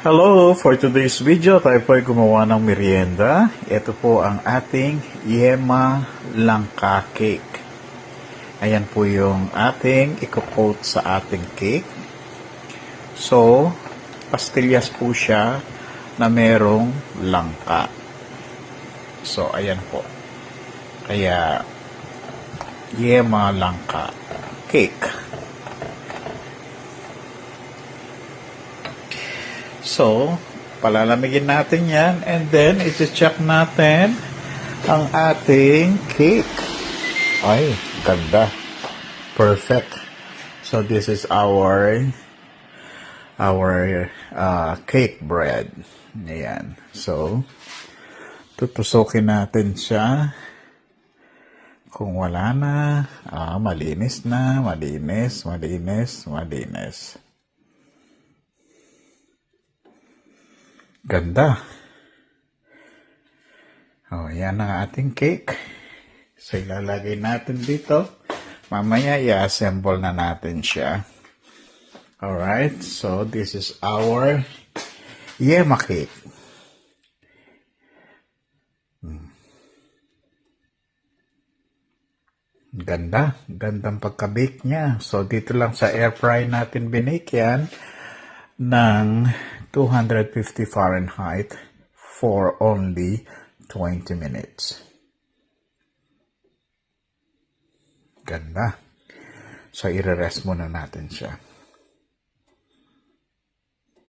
Hello! For today's video, tayo po ay gumawa ng merienda. Ito po ang ating yema langka cake. Ayan po yung ating i-coat sa ating cake. So, pastillas po siya na merong langka. So, ayan po. Kaya, yema langka cake. So, palalamigin natin yan and then iti-check natin ang ating cake. Ay, ganda. Perfect. So, this is our cake bread. Ayan. So, tutusukin natin siya. Kung wala na, malinis na, malinis. Ganda. Yan ang ating cake. So, ilalagay natin dito. Mamaya, i-assemble na natin siya. Alright. So, this is our yema cake. Ganda. Gandang pagka-bake niya. So, dito lang sa air fry natin binake yan ng 250 Fahrenheit for only 20 minutes. Ganda. So, i-rest muna natin siya.